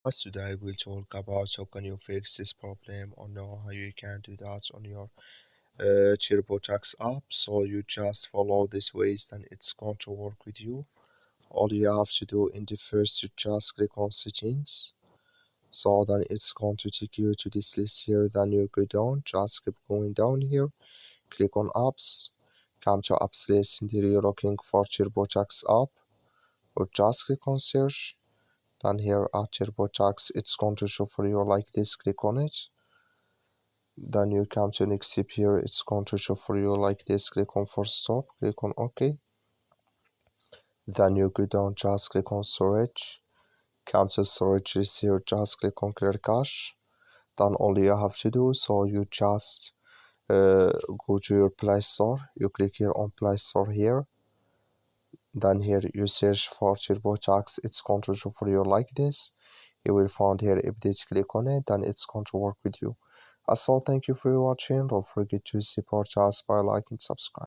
Today we'll talk about how can you fix this problem or know how you can do that on your Turbotax app. So you just follow these ways and it's going to work with you. All you have to do in the first, you just click on settings. So then it's going to take you to this list here. Then you go down, just keep going down here. Click on apps. Come to apps list and here you're looking for Turbotax app or just click on search. Then here at Turbotax, it's going to show for you like this. Click on it. Then you come to next step here. It's going to show for you like this. Click on Forcestop. Click on OK. Then you go down. Just click on storage. Come to storage list here. Just click on clear cache. Then all you have to do, so you just go to your Play Store. You click here on Play Store here. Then here you search for Turbotax. It's going to show for you like this. You will find here update. Click on it, then it's going to work with you. As well, thank you for watching. Don't forget to support us by liking and subscribe.